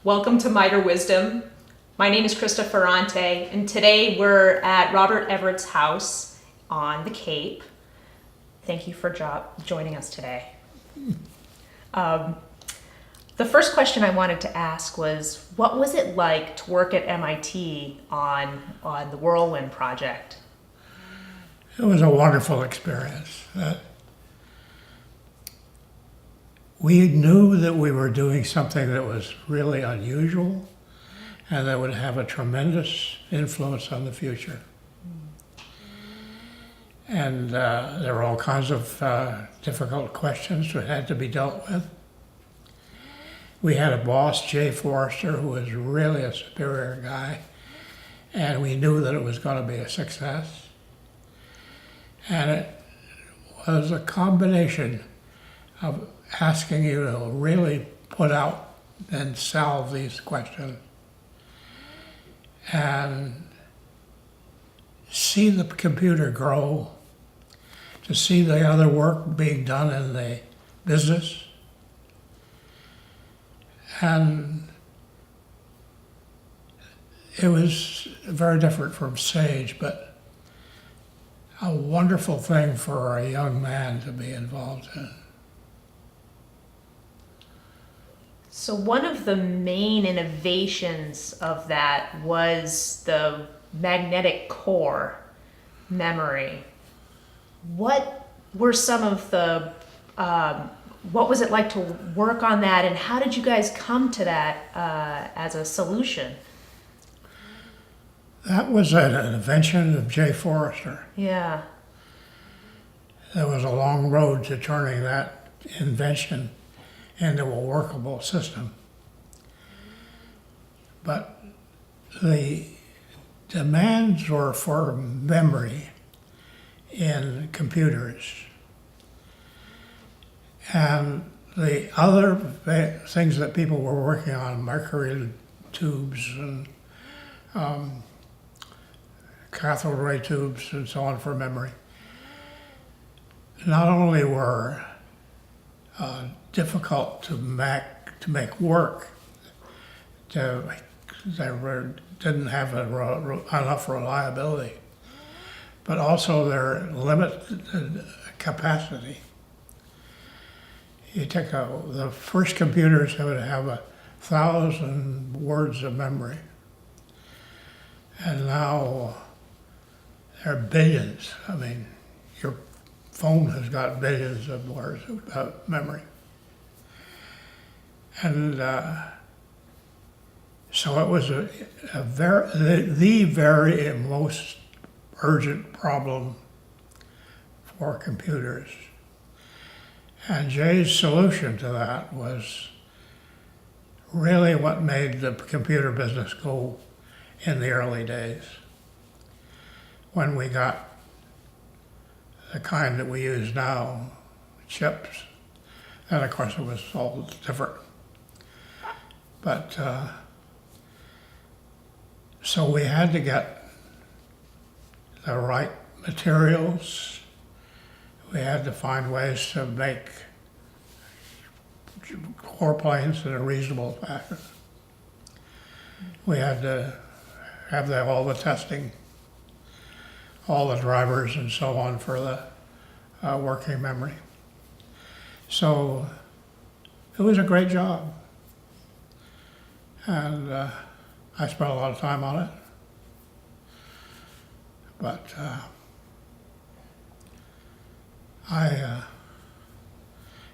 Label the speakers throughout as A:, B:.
A: Welcome to MITRE Wisdom. My name is Krista Ferrante, and today we're at Robert Everett's house on the Cape. Thank you for joining us today. The first question I wanted to ask was, what was it like to work at MIT on the Whirlwind Project?
B: It was a wonderful experience. We knew that we were doing something that was really unusual and that would have a tremendous influence on the future. And there were all kinds of difficult questions that had to be dealt with. We had a boss, Jay Forrester, who was really a superior guy, and we knew that it was going to be a success. And it was a combination of asking you to really put out and solve these questions and see the computer grow, to see the other work being done in the business. And it was very different from Sage, but a wonderful thing for a young man to be involved in.
A: So one of the main innovations of that was the magnetic core memory. What were some of the, what was it like to work on that, and how did you guys come to that as a solution?
B: That was an invention of Jay Forrester.
A: Yeah.
B: There was a long road to turning that invention into a workable system. But the demands were for memory in computers. And the other things that people were working on, mercury tubes and cathode ray tubes and so on for memory, not only were difficult to make work, they didn't have enough reliability, but also their limited capacity. You take the first computers would have 1,000 words of memory, and now there are billions. I mean, your phone has got billions of words of memory. And so it was the very most urgent problem for computers. And Jay's solution to that was really what made the computer business go in the early days, when we got the kind that we use now, chips. And of course it was all different. But so we had to get the right materials. We had to find ways to make core planes in a reasonable fashion. We had to have all the testing, all the drivers and so on for the working memory. So it was a great job. And I spent a lot of time on it. But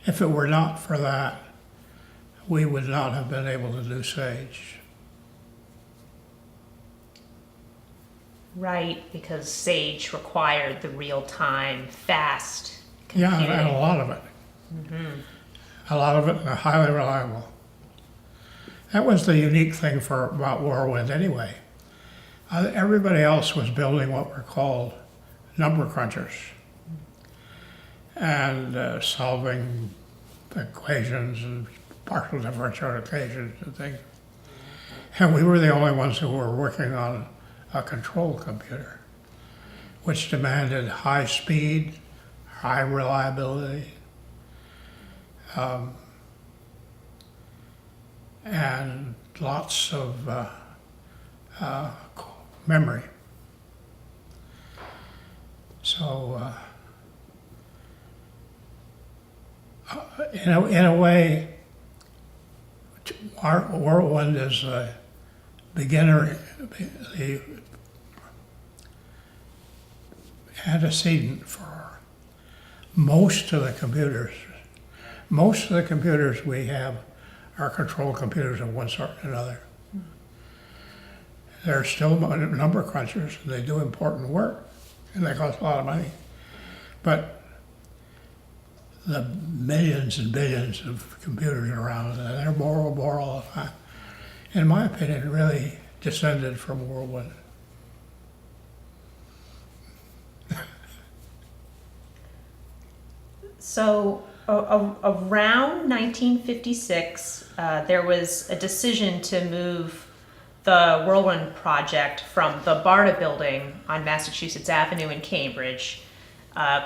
B: if it were not for that, we would not have been able to do Sage.
A: Right, because Sage required the real-time, fast computing.
B: Yeah, and a lot of it. Mm-hmm. A lot of it highly reliable. That was the unique thing about Whirlwind anyway. Everybody else was building what were called number crunchers and solving equations and partial differential equations and things. And we were the only ones who were working on a control computer, which demanded high speed, high reliability, and lots of memory. So, in a way, our Whirlwind is a beginner, the antecedent for most of the computers. Most of the computers we have are control computers of one sort or another. They're still number crunchers, and they do important work, and they cost a lot of money. But the millions and billions of computers around, and they're more all the time, in my opinion, really descended from Whirlwind.
A: So around 1956, there was a decision to move the Whirlwind Project from the BARDA building on Massachusetts Avenue in Cambridge,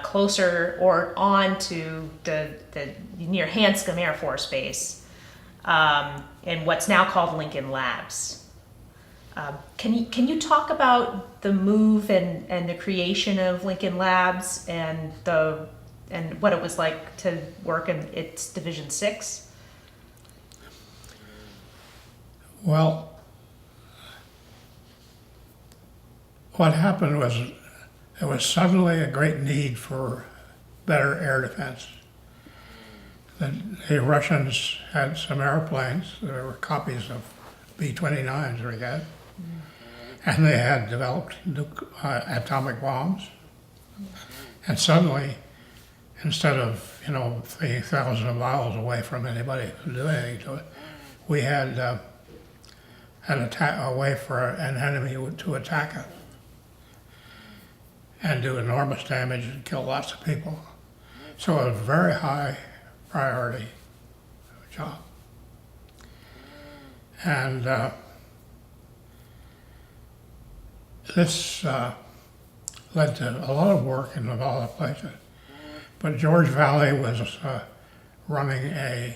A: closer or on to the near Hanscom Air Force Base, in what's now called Lincoln Labs. Can you talk about the move and the creation of Lincoln Labs and what it was like to work in its Division 6?
B: Well, what happened was there was suddenly a great need for better air defense. The Russians had some airplanes, there were copies of B-29s we had, and they had developed atomic bombs. And suddenly, instead of, 3,000 miles away from anybody who could do anything to it, we had a way for an enemy to attack it and do enormous damage and kill lots of people. So it was a very high priority job. And this led to a lot of work in a lot of places. But George Valley was running a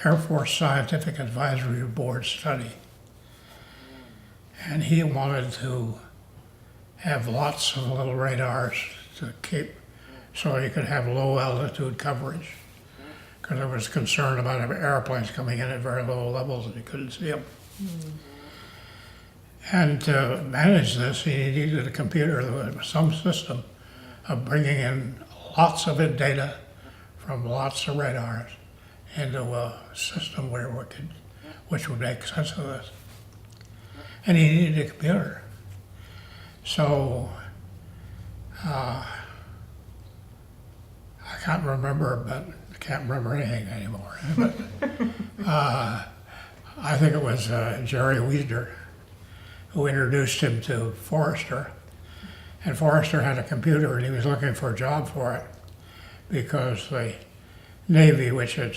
B: Air Force Scientific Advisory Board study. And he wanted to have lots of little radars to keep, so he could have low altitude coverage. Because there was concern about airplanes coming in at very low levels and he couldn't see them. And to manage this, he needed a computer that was some system of bringing in lots of data from lots of radars into a system which would make sense of this. And he needed a computer. So I can't remember anything anymore. But I think it was Jerry Wiesner who introduced him to Forrester. And Forrester had a computer and he was looking for a job for it because the Navy, which had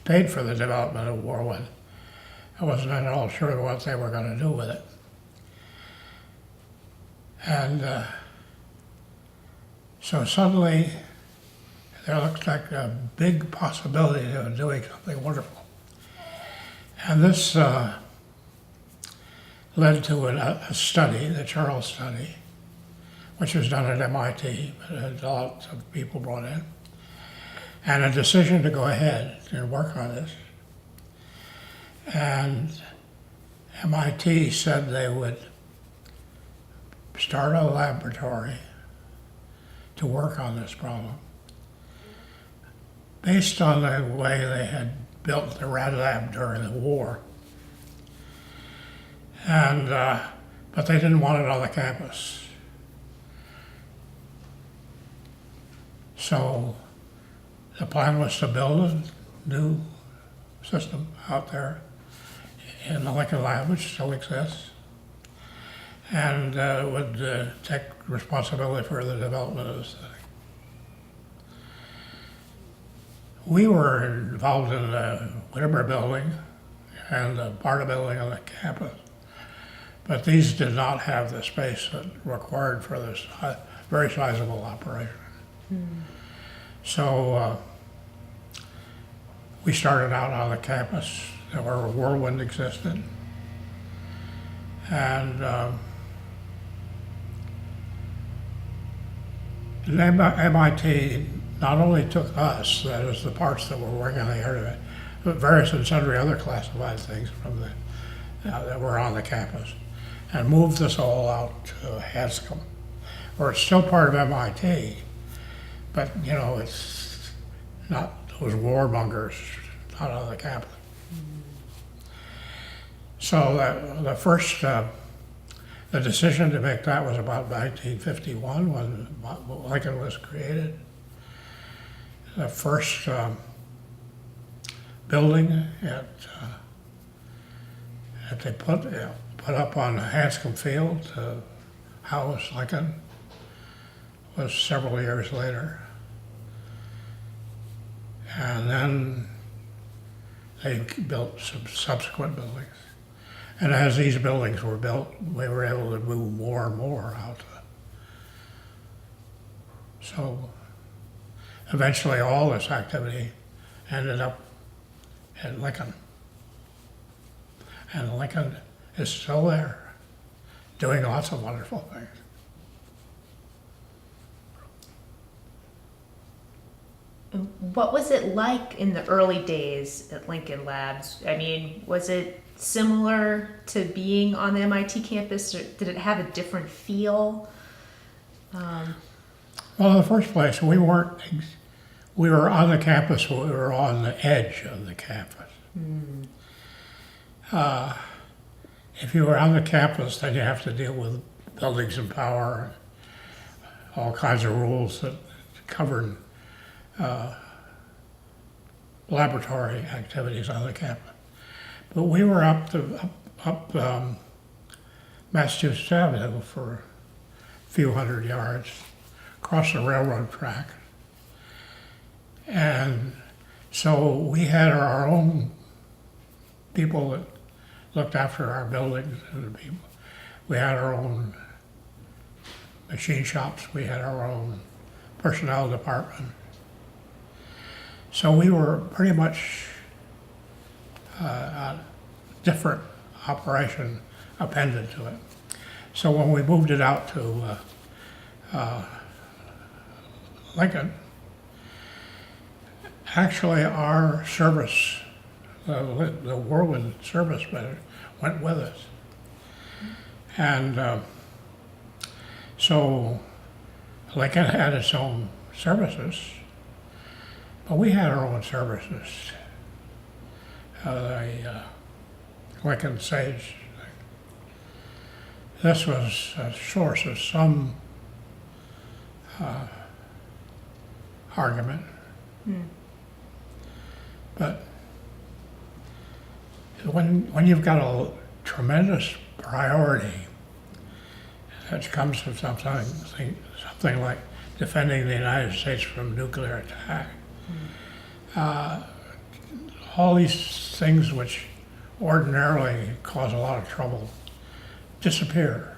B: paid for the development of Whirlwind, I wasn't at all sure what they were going to do with it. And so suddenly there looked like a big possibility of doing something wonderful. And this led to a study, the Charles study, which was done at MIT, but had lots of people brought in, and a decision to go ahead and work on this. And MIT said they would start a laboratory to work on this problem based on the way they had built the Rad Lab during the war. And, but they didn't want it on the campus. So the plan was to build a new system out there in the Lincoln Lab, which still exists, and would take responsibility for the development of this thing. We were involved in the Whittemer building and the BARDA building on the campus, but these did not have the space that required for this very sizable operation. So we started out on the campus where Whirlwind existed. And MIT not only took us, that is the parts that were working on the area, but various and sundry other classified things from the that were on the campus, and moved us all out to Hanscom, where it's still part of MIT, but you know it's not those warmongers not on the campus. So the first, the decision to make that was about 1951 when Lincoln was created. The first building that they put up on Hanscom Field to house Lincoln was several years later. And then they built some subsequent buildings. And as these buildings were built, we were able to move more and more out. So eventually all this activity ended up at Lincoln. And Lincoln is still there, doing lots of wonderful things.
A: What was it like in the early days at Lincoln Labs? I mean, was it similar to being on the MIT campus, or did it have a different feel?
B: Well, in the first place, we were on the campus, we were on the edge of the campus. If you were on the campus, then you have to deal with buildings and power, all kinds of rules that govern laboratory activities on the campus. But we were up Massachusetts Avenue for a few hundred yards, across the railroad track. And so we had our own people that looked after our buildings and the people. We had our own machine shops, we had our own personnel department. So we were pretty much a different operation appended to it. So when we moved it out to Lincoln, actually our service, the Whirlwind service manager, went with us. And so Lincoln had its own services, but we had our own services. Lincoln Sage. This was a source of some argument. But when you've got a tremendous priority that comes from something like defending the United States from nuclear attack, all these things which ordinarily cause a lot of trouble disappear.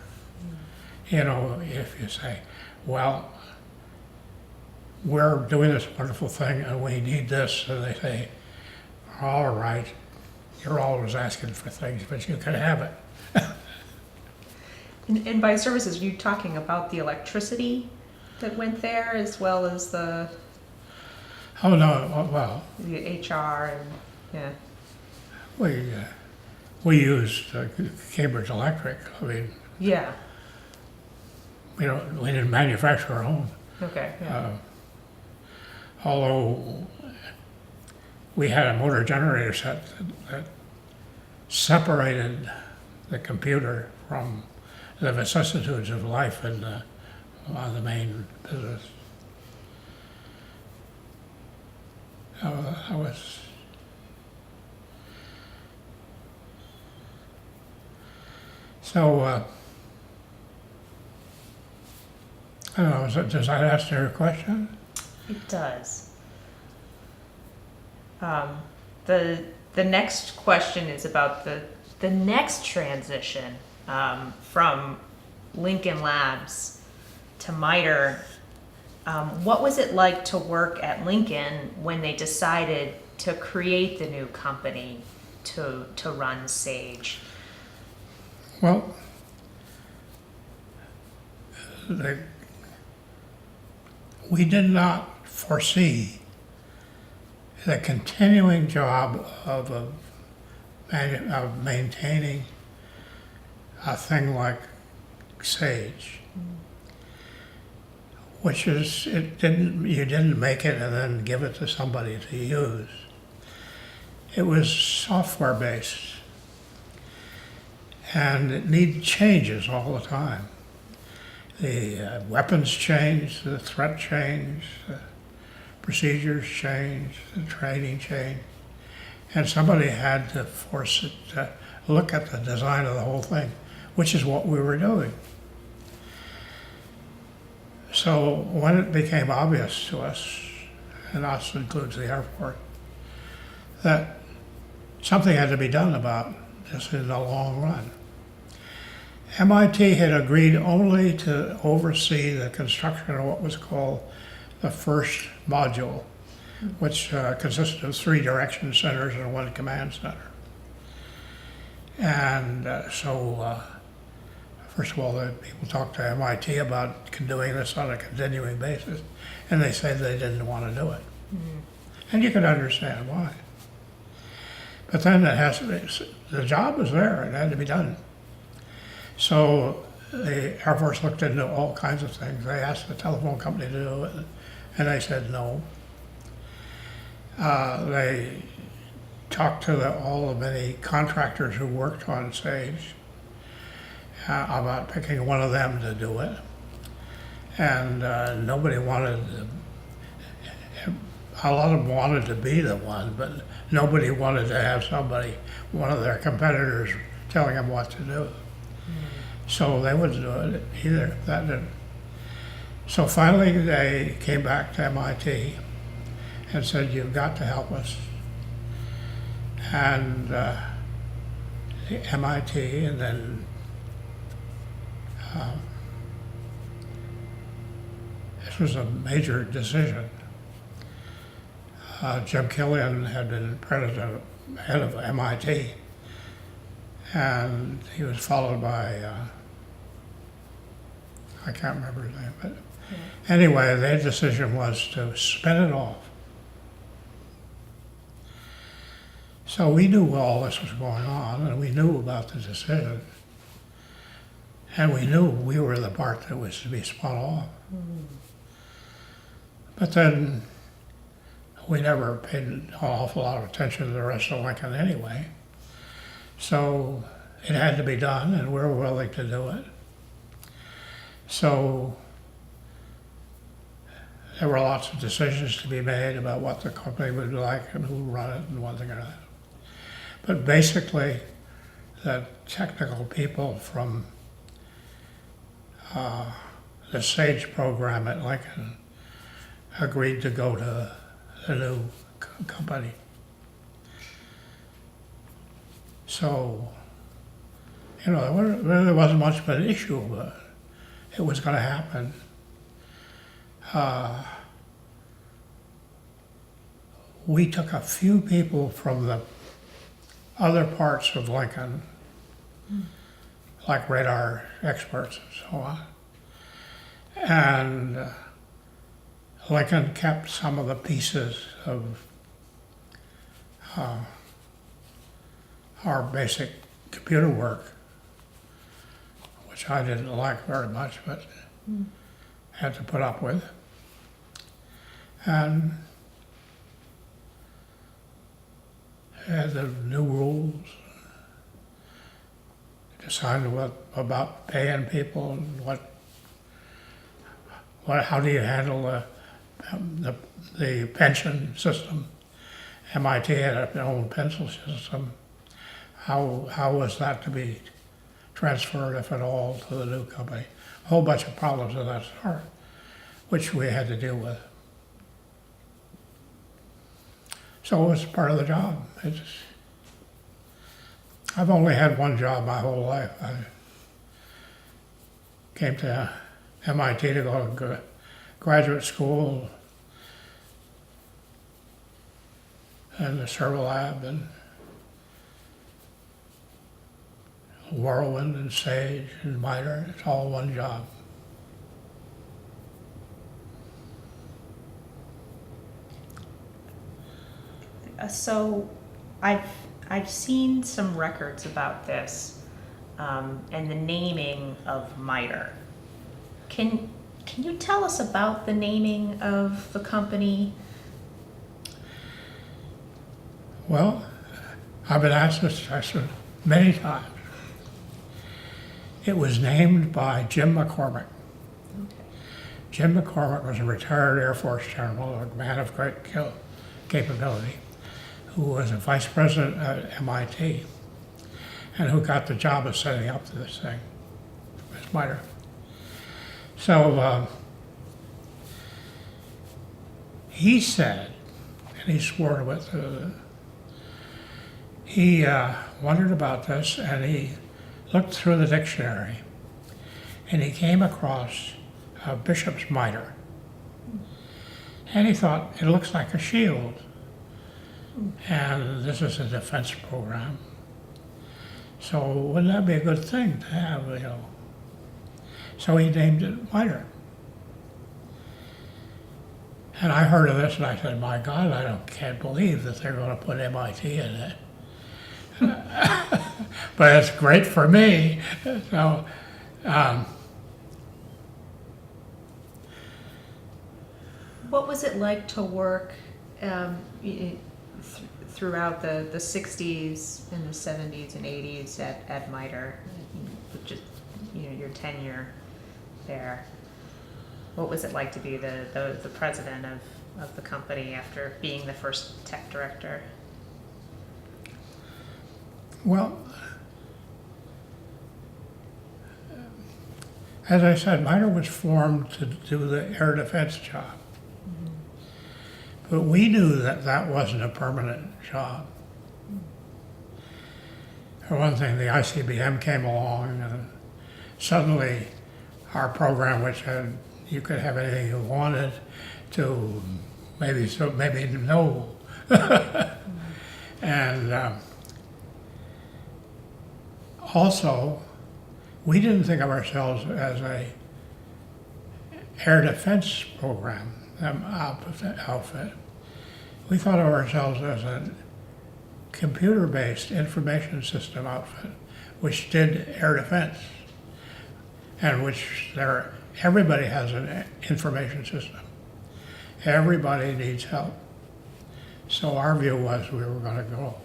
B: You know, if you say, well, we're doing this wonderful thing and we need this, and they say, all right, you're always asking for things, but you can have it.
A: And by services, are you talking about the electricity that went there as well as the
B: Oh, no, well,
A: the HR and yeah?
B: we used Cambridge Electric. I mean,
A: Yeah.
B: we didn't manufacture our own.
A: Okay. Yeah.
B: Although we had a motor generator set that separated the computer from the vicissitudes of life on the main business. I was so I don't know. Does that answer your question?
A: It does. The next question is about the next transition from Lincoln Labs to to MITRE, what was it like to work at Lincoln when they decided to create the new company to run Sage?
B: Well, we did not foresee the continuing job of maintaining a thing like Sage, which is you didn't make it and then give it to somebody to use. It was software based, and it needed changes all the time. The weapons changed, the threat changed, the procedures changed, the training changed, and somebody had to force it to look at the design of the whole thing, which is what we were doing. So when it became obvious to us, and us includes the Air Force, that something had to be done about this in the long run. MIT had agreed only to oversee the construction of what was called the first module, which consisted of 3 direction centers and 1 command center. And first of all, the people talked to MIT about doing this on a continuing basis, and they said they didn't want to do it. And you can understand why. But then the job was there, it had to be done. So the Air Force looked into all kinds of things. They asked the telephone company to do it, and they said no. They talked to all the many contractors who worked on Sage about picking one of them to do it. And nobody wanted, a lot of them wanted to be the one, but nobody wanted to have one of their competitors telling them what to do. So they wouldn't do it either. That didn't. So finally they came back to MIT and said, you've got to help us. And the MIT, and then this was a major decision. Jim Killian had been head of MIT, and he was followed by, I can't remember his name, but anyway, their decision was to spin it off. So we knew all this was going on, and we knew about the decision, and we knew we were the part that was to be spun off. But then we never paid an awful lot of attention to the rest of Lincoln anyway. So it had to be done, and we were willing to do it. So there were lots of decisions to be made about what the company would like and who would run it and one thing or another. But basically, the technical people from the SAGE program at Lincoln agreed to go to the new company. So, there really wasn't much of an issue, but it was going to happen. We took a few people from the other parts of Lincoln, like radar experts and so on, and Lincoln kept some of the pieces of our basic computer work, which I didn't like very much, but had to put up with. And had the new rules, decided about paying people and how do you handle the pension system. MIT had their own pension system. How was that to be transferred, if at all, to the new company? A whole bunch of problems of that sort, which we had to deal with. So it was part of the job. I've only had one job my whole life. I came to MIT to go to graduate school and the server lab and Whirlwind and Sage and MITRE. It's all one job.
A: So I've seen some records about this, and the naming of MITRE. Can you tell us about the naming of the company?
B: Well, I've been asked this question many times. It was named by Jim McCormick.
A: Okay.
B: Jim McCormick was a retired Air Force general, a man of great capability, who was a vice president at MIT and who got the job of setting up this thing, this MITRE. So he said, and he swore to it, he wondered about this and he looked through the dictionary and he came across a bishop's mitre. And he thought, it looks like a shield. And this is a defense program. So wouldn't that be a good thing to have, you know? So he named it MITRE. And I heard of this and I said, my God, can't believe that they're going to put MIT in it. But it's great for me. So,
A: What was it like to work throughout the 60s and the 70s and 80s at MITRE? Just, your tenure there. What was it like to be the president of the company after being the first tech director?
B: well, as I said, MITRE was formed to do the air defense job. But we knew that that wasn't a permanent job. For one thing, the ICBM came along and suddenly our program, which had, you could have anything you wanted, to maybe no. And also, we didn't think of ourselves as a air defense program, outfit. We thought of ourselves as a computer-based information system outfit, which did air defense, and which everybody has an information system. Everybody needs help. So our view was we were going to go.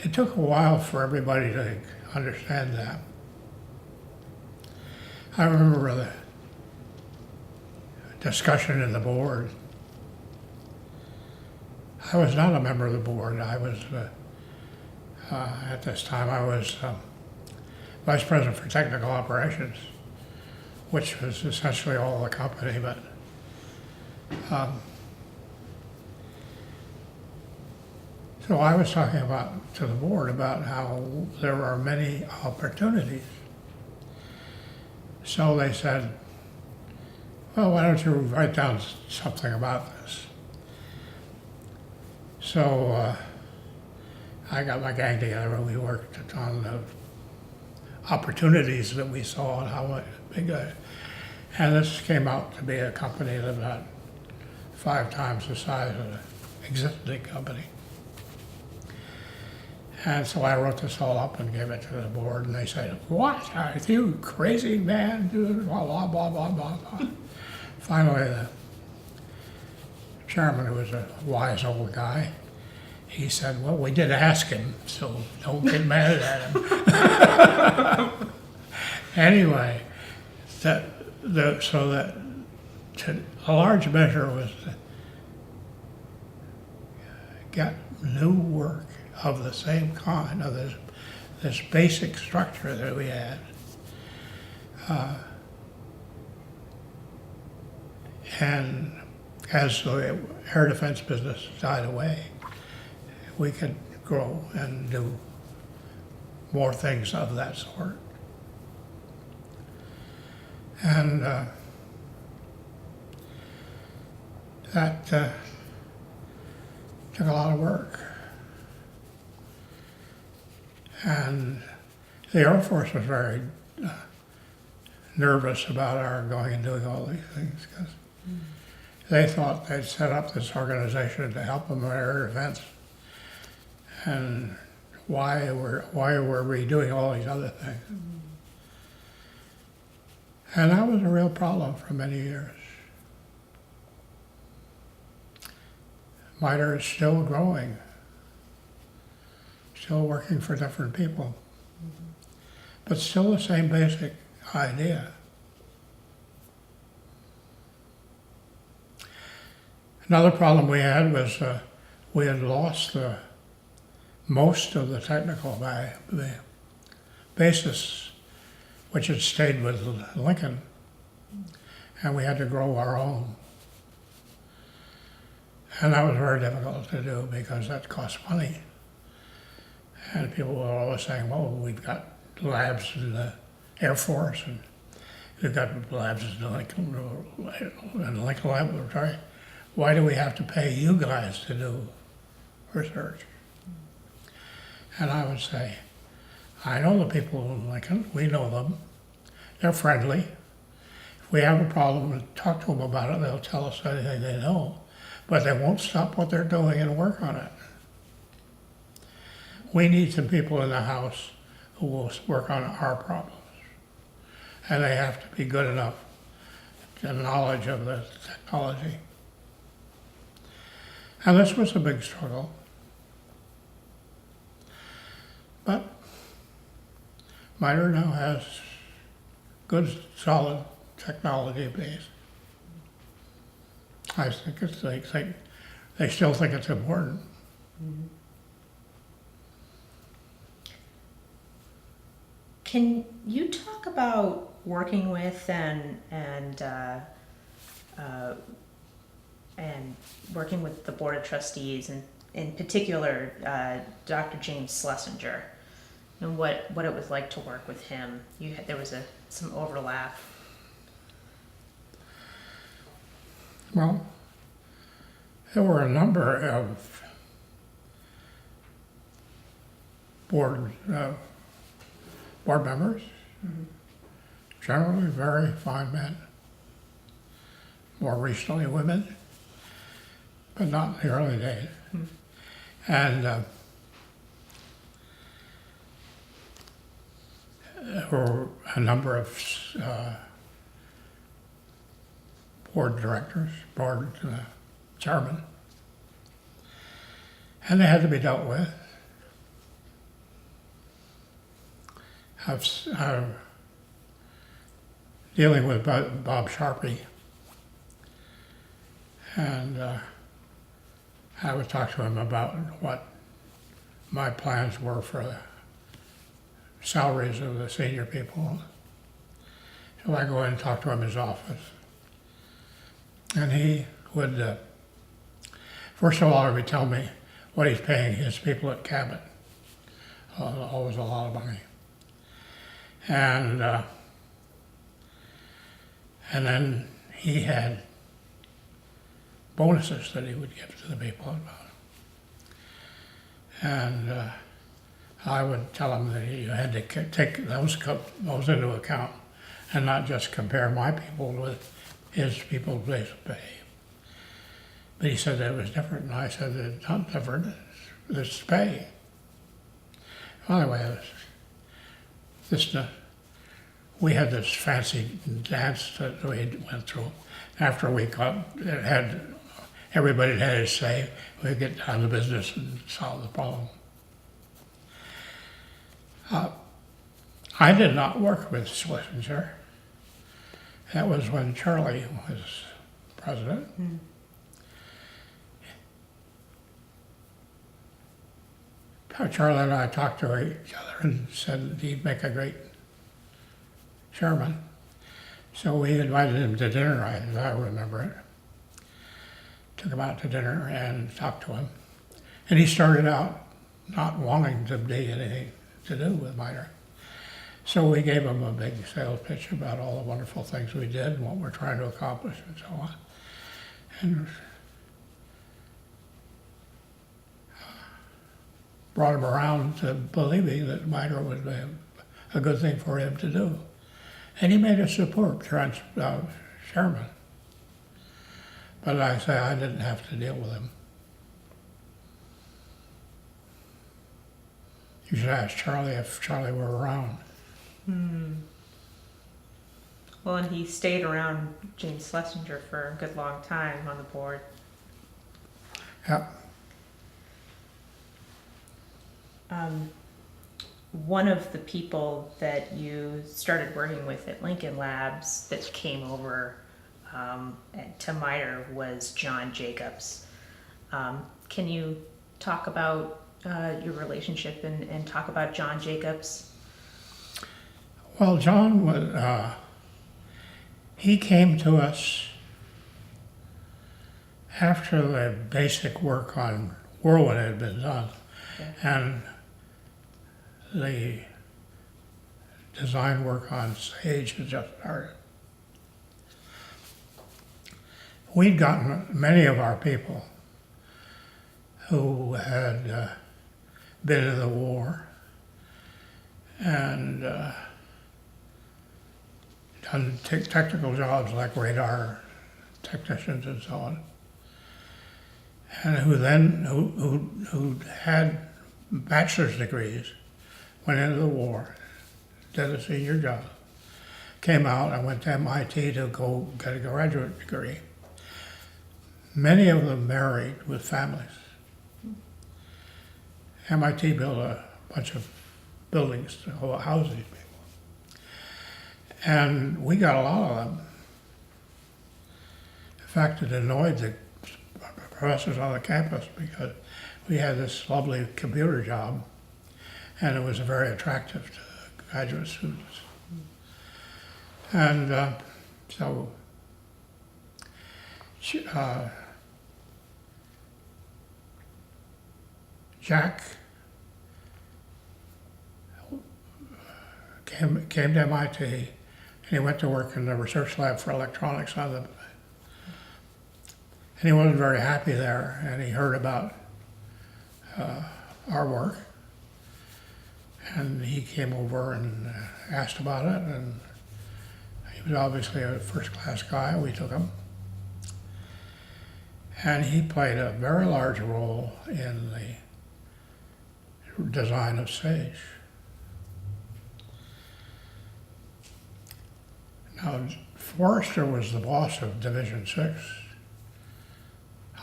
B: It took a while for everybody to understand that. I remember the discussion in the board. I was not a member of the board. I was, at this time, I was vice president for technical operations, which was essentially all the company, but so I was talking to the board about how there are many opportunities. So they said, well, why don't you write down something about this? So I got my gang together and we worked on the opportunities that we saw and how big and this came out to be a company that about 5 times the size of the existing company. And so I wrote this all up and gave it to the board, and they said, what, are you crazy, man? Blah, blah, blah, blah, blah, blah. Finally, the chairman, who was a wise old guy, he said, well, we did ask him, so don't get mad at him. Anyway, so that a large measure was to get new work of the same kind, of this basic structure that we had. And as the air defense business died away, we could grow and do more things of that sort. And that took a lot of work. And the Air Force was very nervous about our going and doing all these things because they thought they'd set up this organization to help them with air defense. And why were we doing all these other things? And that was a real problem for many years. MITRE is still growing, still working for different people, but still the same basic idea. Another problem we had was we had lost most of the technical the basis, which had stayed with Lincoln, and we had to grow our own. And that was very difficult to do because that cost money. And people were always saying, well, we've got labs in the Air Force, and we've got labs in the Lincoln Laboratory. Why do we have to pay you guys to do research? And I would say, I know the people in Lincoln, we know them, they're friendly. If we have a problem and talk to them about it, they'll tell us anything they know, but they won't stop what they're doing and work on it. We need some people in the House who will work on our problems. And they have to be good enough to knowledge of the technology. And this was a big struggle. But MITRE now has good, solid technology base. I think they still think it's important.
A: Can you talk about working with and working with the Board of Trustees, and in particular Dr. James Schlesinger, and what it was like to work with him? There was some overlap.
B: Well, there were a number of board members, generally very fine men, more recently women, but not in the early days. And there were a number of board directors, board chairmen, and they had to be dealt with. Dealing with Bob Sharpie, and I would talk to him about what my plans were for the salaries of the senior people. So I go in and talk to him in his office, and he would, first of all, he would tell me what he's paying his people at Cabot. Always a lot of money. And then he had bonuses that he would give to the people about it. And I would tell him that you had to take those into account and not just compare my people with his people's base pay. But he said that it was different, and I said it's not different, it's pay. Well, anyway, we had this fancy dance that we went through. After we everybody had his say, we'd get down to business and solve the problem. I did not work with Schlesinger. That was when Charlie was president. Charlie and I talked to each other and said that he'd make a great chairman. So we invited him to dinner, as I remember it. Took him out to dinner and talked to him. And he started out not wanting to be anything to do with MITRE. So we gave him a big sales pitch about all the wonderful things we did and what we're trying to accomplish and so on. And brought him around to believing that MITRE would be a good thing for him to do. And he made us support chairman. But I say I didn't have to deal with him. You should ask Charlie if Charlie were around.
A: Well, and he stayed around James Schlesinger for a good long time on the board.
B: Yep.
A: One of the people that you started working with at Lincoln Labs that came over to MITRE was John Jacobs. Can you talk about your relationship and talk about John Jacobs?
B: Well, John was, he came to us after the basic work on Whirlwind had been done,
A: Okay.
B: and the design work on Sage had just started. We'd gotten many of our people who had been in the war and done technical jobs like radar technicians and so on, and who had bachelor's degrees, went into the war, did a senior job, came out and went to MIT to go get a graduate degree. Many of them married with families. MIT built a bunch of buildings to house these people. And we got a lot of them. In fact, it annoyed the professors on the campus because we had this lovely computer job and it was very attractive to the graduate students. And so Jack came to MIT and he went to work in the research lab for electronics on the, and he wasn't very happy there, and he heard about our work, and he came over and asked about it, and he was obviously a first-class guy. We took him, and he played a very large role in the design of Sage. Now, Forrester was the boss of Division 6.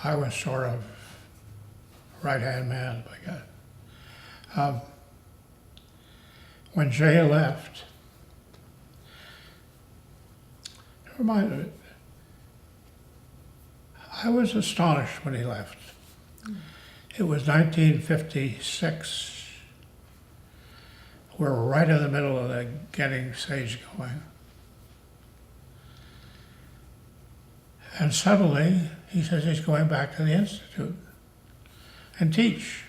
B: I was sort of right-hand man, I guess. When Jay left, never mind, I was astonished when he left. It was 1956. We were right in the middle of the getting Sage going. And suddenly, he says he's going back to the Institute and teach.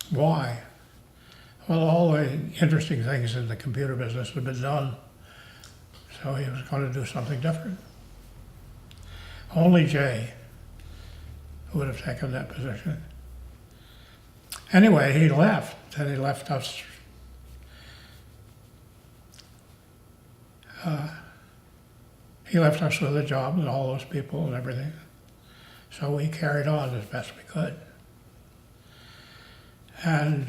B: Why? Well, all the interesting things in the computer business had been done, so he was going to do something different. Only Jay would have taken that position. Anyway, he left, and he left us. He left us with a job and all those people and everything. So we carried on as best we could. And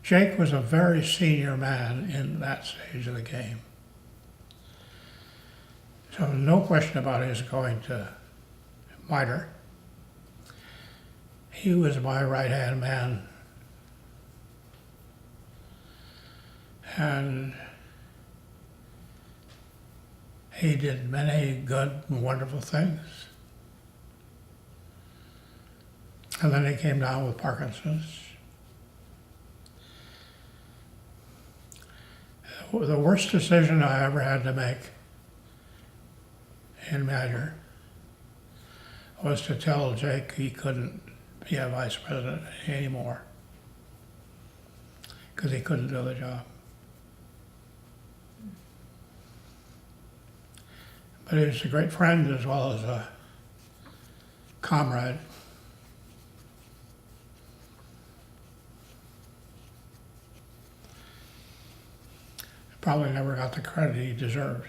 B: Jake was a very senior man in that stage of the game. So no question about his going to MITRE. He was my right-hand man. And he did many good and wonderful things. And then he came down with Parkinson's. The worst decision I ever had to make in MITRE was to tell Jake he couldn't be a vice president anymore because he couldn't do the job. But he was a great friend as well as a comrade. Probably never got the credit he deserved.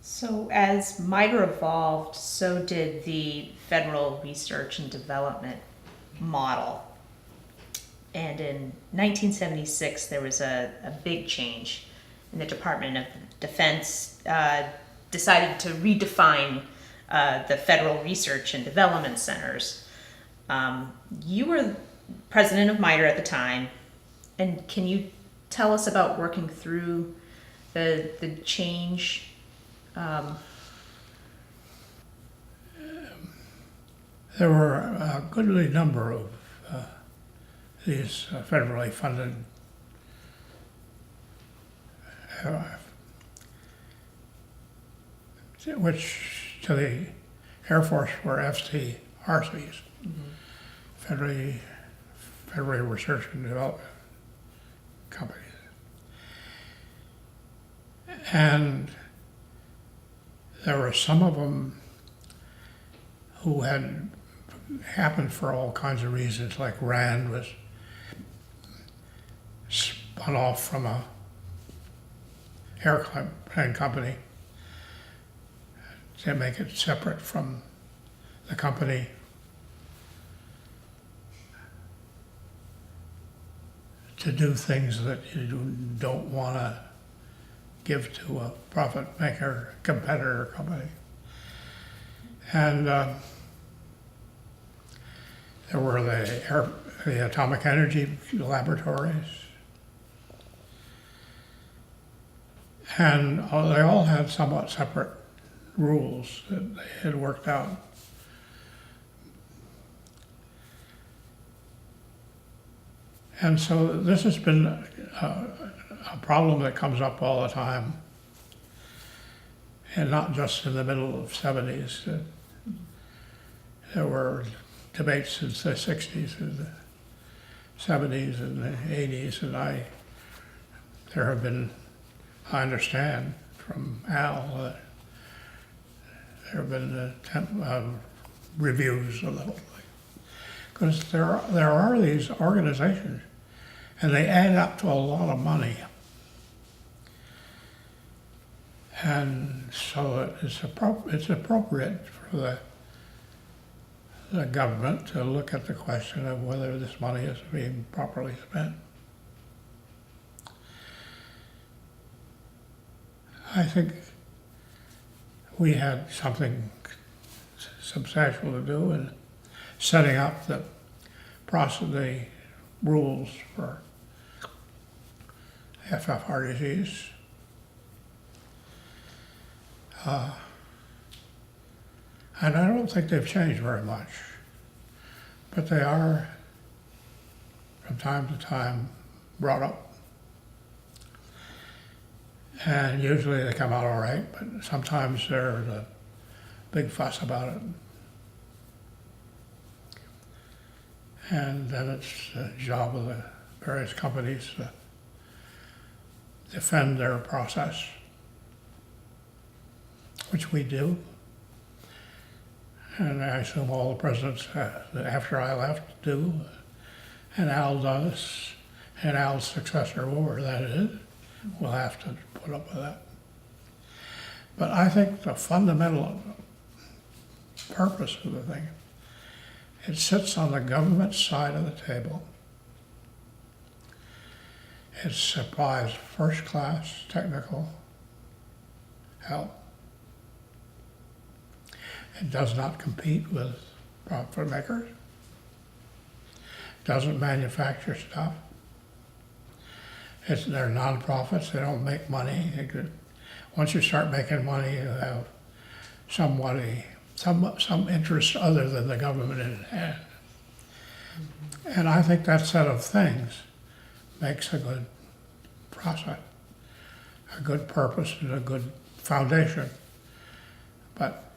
A: So as MITRE evolved, so did the federal research and development model. And in 1976, there was a big change in the Department of Defense, decided to redefine the federal research and development centers. You were president of MITRE at the time, and can you tell us about working through the change?
B: There were a goodly number of these federally funded which to the Air Force were FCRCs, federally research and development companies. And there were some of them who had happened for all kinds of reasons, like RAND was spun off from a airplane company to make it separate from the company. To do things that you don't want to give to a profit maker, competitor company. And there were the atomic energy laboratories. And they all had somewhat separate rules that they had worked out. And so this has been a problem that comes up all the time, and not just in the middle of 70s. There were debates since the 60s and the 70s and the 80s, and there have been, I understand from Al, that there have been reviews of the whole thing. Because there are these organizations, and they add up to a lot of money. And so it's appropriate for the government to look at the question of whether this money is being properly spent. I think we had something substantial to do in setting up the rules for FFRDCs. And I don't think they've changed very much, but they are, from time to time, brought up. And usually they come out all right, but sometimes there's a big fuss about it. And then it's the job of the various companies to defend their process, which we do. And I assume all the presidents after I left do, and Al does, and Al's successor, whoever that is, will have to put up with that. But I think the fundamental purpose of the thing, it sits on the government side of the table. It supplies first-class technical help. It does not compete with profit makers. Doesn't manufacture stuff. They're nonprofits. They don't make money. Once you start making money, you have some interest other than the government in hand. And I think that set of things makes a good process, a good purpose, and a good foundation, but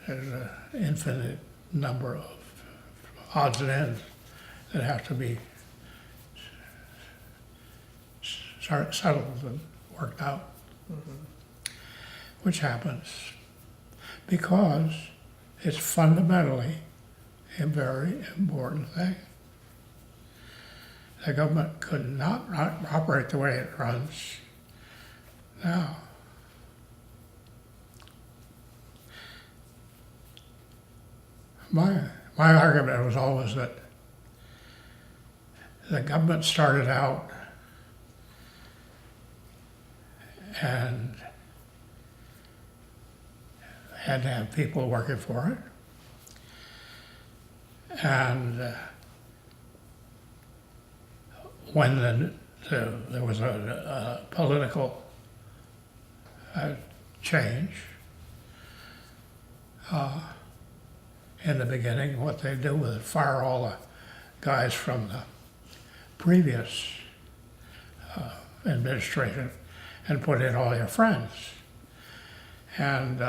B: there's an infinite number of odds and ends that have to be settled and worked out, which happens because it's fundamentally a very important thing. The government could not operate the way it runs now. My argument was always that the government started out and had to have people working for it. And when there was a political change, in the beginning, what they do was fire all the guys from the previous administration and put in all your friends. And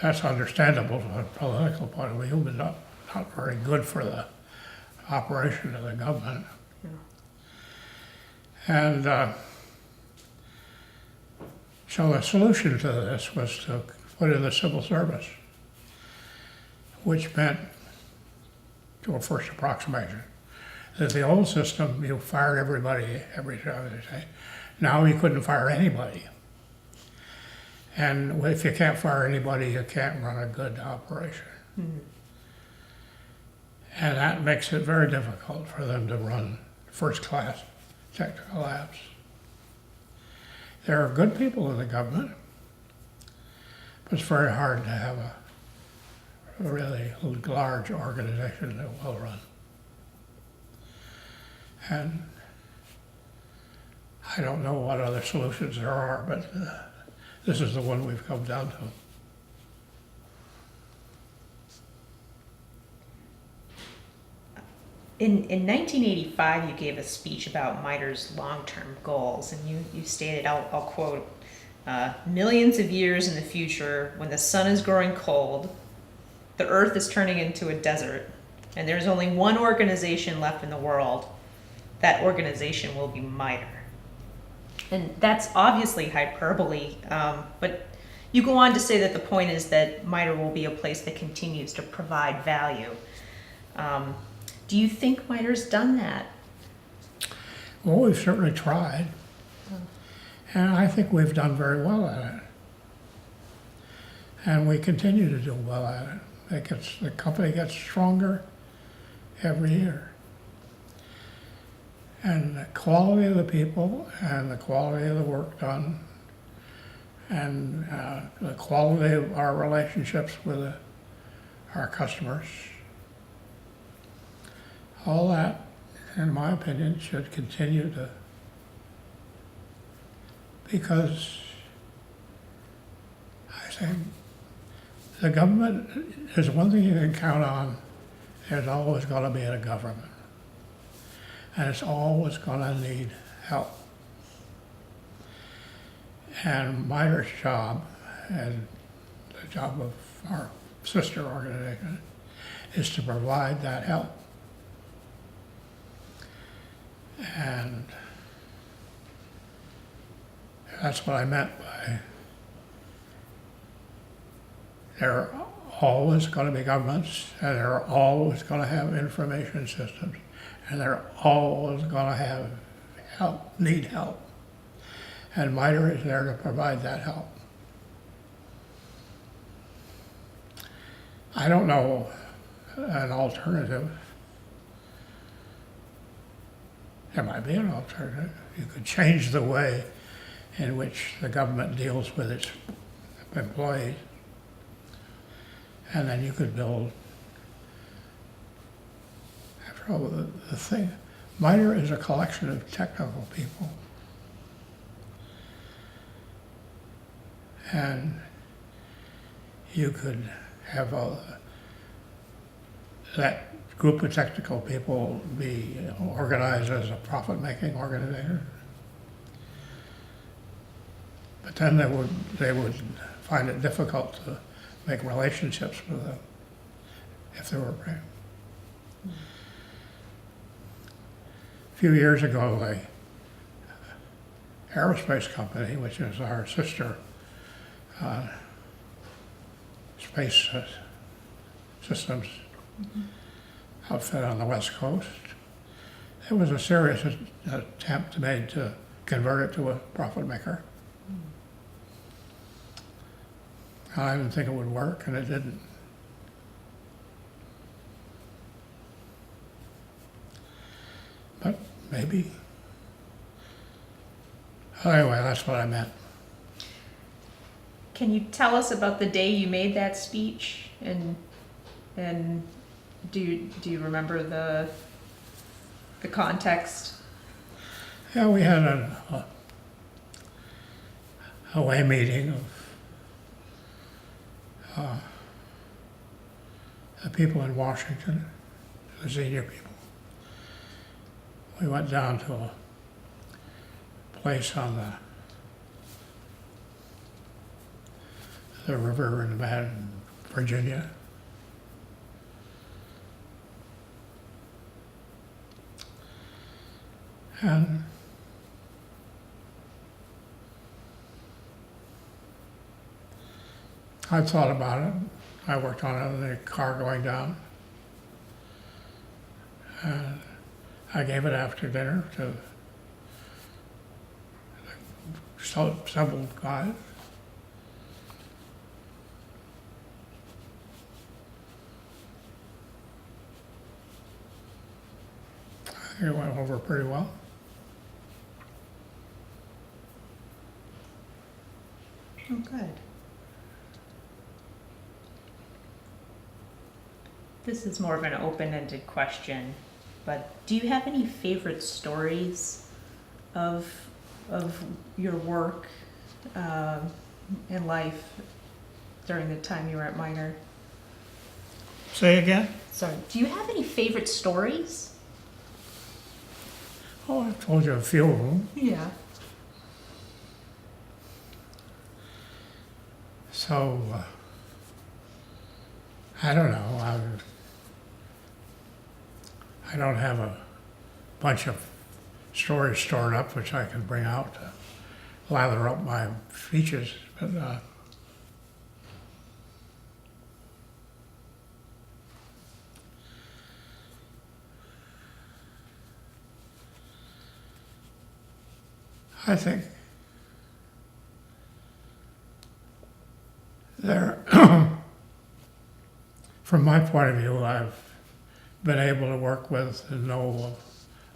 B: that's understandable from a political point of view, but not very good for the operation of the government. And so the solution to this was to put in the civil service, which meant, to a first approximation, that the old system, you fired everybody every day. Now you couldn't fire anybody. And if you can't fire anybody, you can't run a good operation. Mm-hmm. And that makes it very difficult for them to run first-class technical labs. There are good people in the government, but it's very hard to have a really large organization that will run. And I don't know what other solutions there are, but this is the one we've come down to.
A: In 1985, you gave a speech about MITRE's long-term goals, and you stated, I'll quote, millions of years in the future, when the sun is growing cold, the earth is turning into a desert, and there's only one organization left in the world, that organization will be MITRE. And that's obviously hyperbole, but you go on to say that the point is that MITRE will be a place that continues to provide value. Do you think MITRE's done that?
B: Well, we've certainly tried. And I think we've done very well at it. And we continue to do well at it. The company gets stronger every year. And the quality of the people and the quality of the work done and the quality of our relationships with our customers, all that, in my opinion, should continue to, because I think the government is one thing you can count on. There's always going to be a government. And it's always going to need help. And MITRE's job, and the job of our sister organization, is to provide that help. And that's what I meant by there are always going to be governments, and they're always going to have information systems, and they're always going to have need help. And MITRE is there to provide that help. I don't know an alternative. There might be an alternative. You could change the way in which the government deals with its employees, and then you could build. After all, the thing, MITRE is a collection of technical people, and you could have that group of technical people be organized as a profit-making organization, But then they would find it difficult to make relationships with them if they were praying. A few years ago, a aerospace company, which is our sister space systems outfit on the West Coast, it was a serious attempt made to convert it to a profit maker. I didn't think it would work, and it didn't. But maybe. Anyway, that's what I meant.
A: Can you tell us about the day you made that speech, and do you remember the context?
B: Yeah, we had a away meeting of the people in Washington, the senior people. We went down to a place on the river in Virginia. And I thought about it. I worked on it in the car going down. And I gave it after dinner to several guys. I think it went over pretty well.
A: Oh, good. This is more of an open-ended question, but do you have any favorite stories of your work and life during the time you were at MITRE?
B: Say again?
A: Sorry. Do you have any favorite stories?
B: Oh, I told you a few of them.
A: Yeah.
B: So, I don't know. I don't have a bunch of stories stored up which I can bring out to lather up my features, but I think there, from my point of view, I've been able to work with and know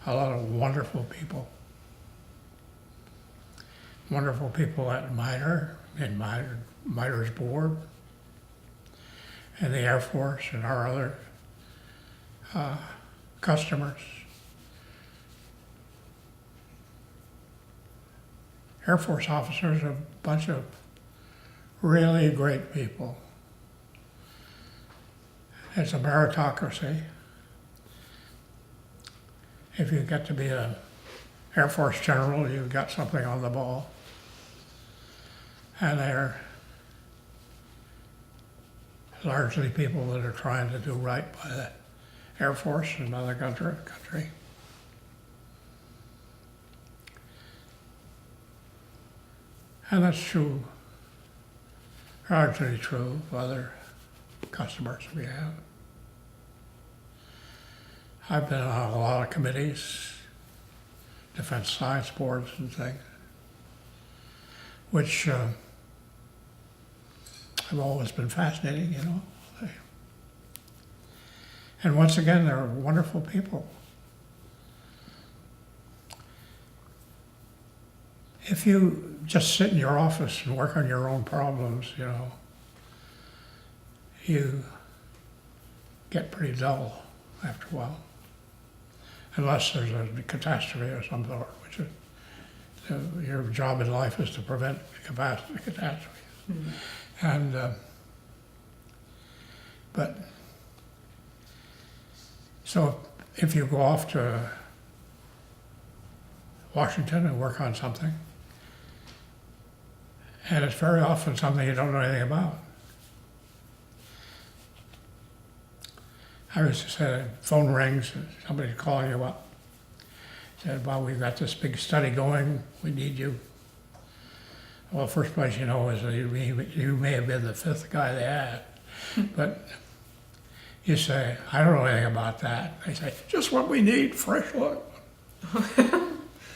B: a lot of wonderful people. Wonderful people at MITRE, in MITRE's board, and the Air Force and our other customers. Air Force officers are a bunch of really great people. It's a meritocracy. If you get to be an Air Force general, you've got something on the ball. And they're largely people that are trying to do right by the Air Force and other country. And that's true, largely true of other customers we have. I've been on a lot of committees, defense science boards and things, which have always been fascinating, you know. And once again, they're wonderful people. If you just sit in your office and work on your own problems, you know, you get pretty dull after a while. Unless there's a catastrophe or some sort, which is, your job in life is to prevent catastrophes. Mm-hmm. And, but, so if you go off to Washington and work on something, And it's very often something you don't know anything about. I used to say, phone rings, and somebody's calling you up. Said, well, we've got this big study going, we need you. Well, first place you know is that you may have been the fifth guy they asked. But you say, I don't know anything about that. They say, just what we need, fresh oil.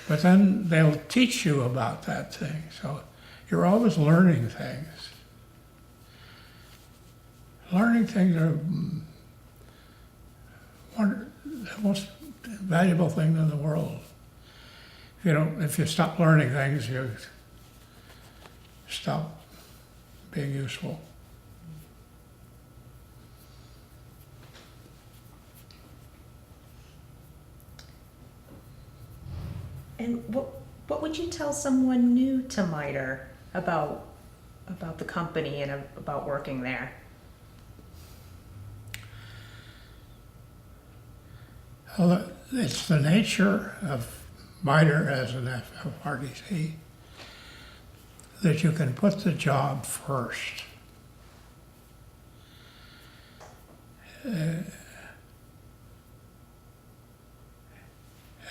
B: But then they'll teach you about that thing. So you're always learning things. Learning things are the most valuable thing in the world. If you stop learning things, you stop being useful.
A: And what would you tell someone new to MITRE about the company and about working there?
B: Well, it's the nature of MITRE as an FRDC that you can put the job first.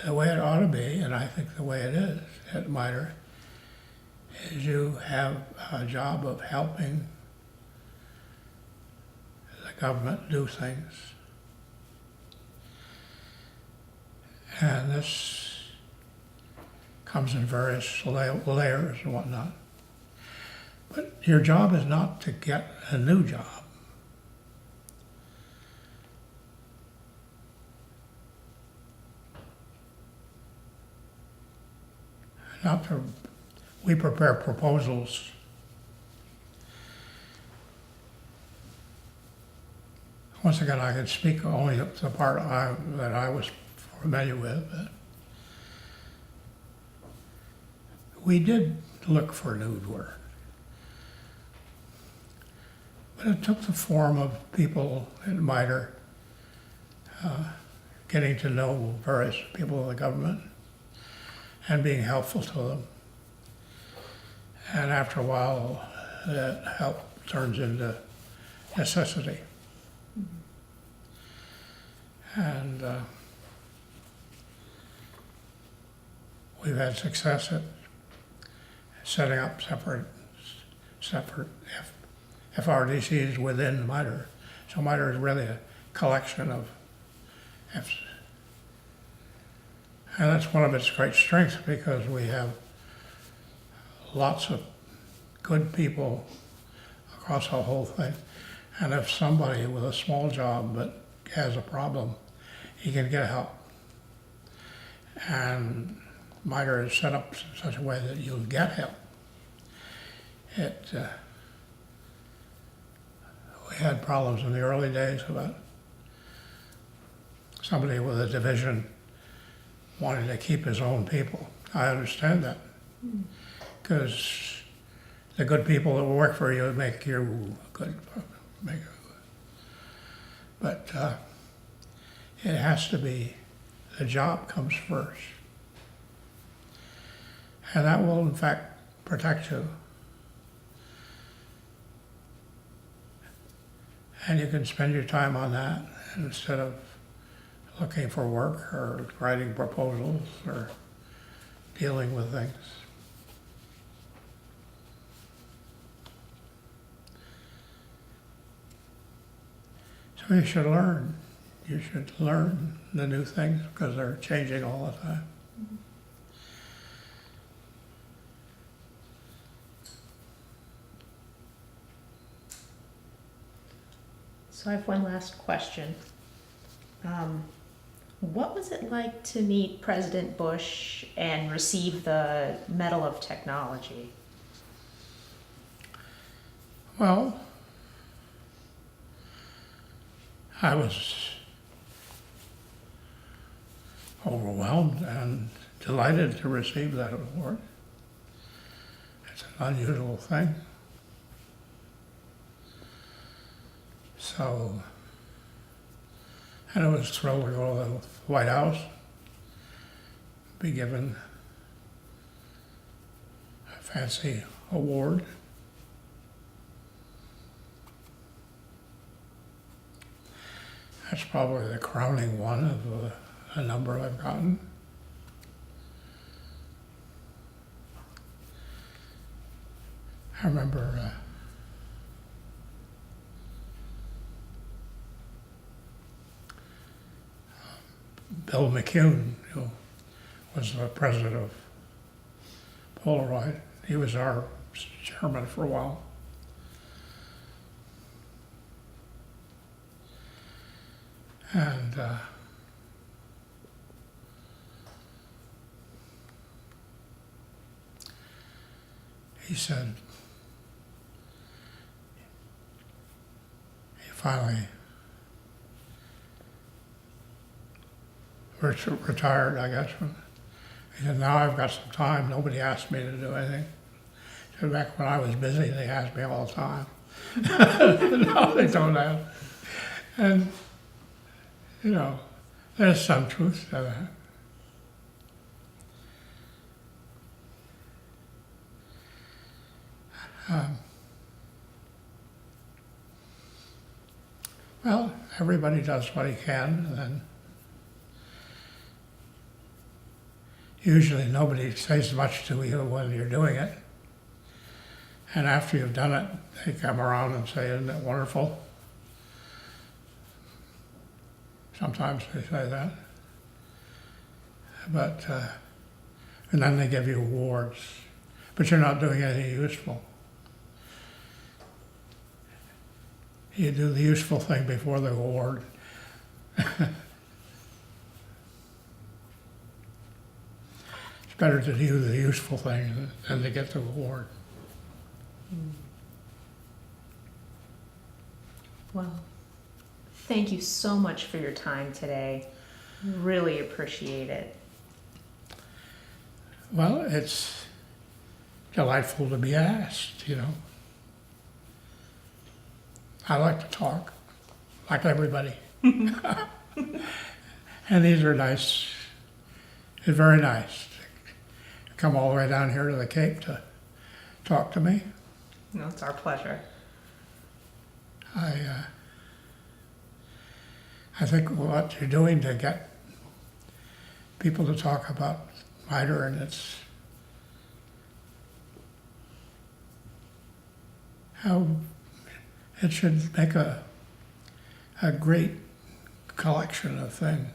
B: The way it ought to be, and I think the way it is at MITRE, is you have a job of helping the government do things. And this comes in various layers and whatnot. But your job is not to get a new job. We prepare proposals. Once again, I can speak only up to the part that I was familiar with. But we did look for nude work. But it took the form of people in MITRE getting to know various people in the government and being helpful to them. And after a while, that help turns into necessity. And we've had success at setting up separate FRDCs within MITRE. So MITRE is really a collection of Fs. And that's one of its great strengths, because we have lots of good people across the whole thing. And if somebody with a small job but has a problem, he can get help. And MITRE is set up in such a way that you'll get help. We had problems in the early days about somebody with a division wanting to keep his own people. I understand that, because the good people that will work for you make you good. But it has to be, the job comes first. And that will, in fact, protect you. And you can spend your time on that instead of looking for work or writing proposals or dealing with things. So you should learn. You should learn the new things, because they're changing all the time.
A: So I have one last question. What was it like to meet President Bush and receive the Medal of Technology?
B: Well, I was overwhelmed and delighted to receive that award. It's an unusual thing. So, and I was thrilled to go to the White House, be given a fancy award. That's probably the crowning one of a number I've gotten. I remember Bill McCune, who was the president of Polaroid. He was our chairman for a while. And he said, he finally retired, I guess. He said, now I've got some time. Nobody asked me to do anything. He said, back when I was busy, they asked me all the time. Now they don't ask. And, you know, there's some truth to that. Well, everybody does what he can, and then usually nobody says much to you when you're doing it. And after you've done it, they come around and say, isn't it wonderful? Sometimes they say that. But, and then they give you awards. But you're not doing anything useful. You do the useful thing before the award. It's better to do the useful thing than to get the award.
A: Well, thank you so much for your time today. Really appreciate it.
B: Well, it's delightful to be asked, you know. I like to talk, like everybody. And these are nice. It's very nice to come all the way down here to the Cape to talk to me.
A: No, it's our pleasure.
B: I think what you're doing to get people to talk about MITRE and its how it should make a great collection of things.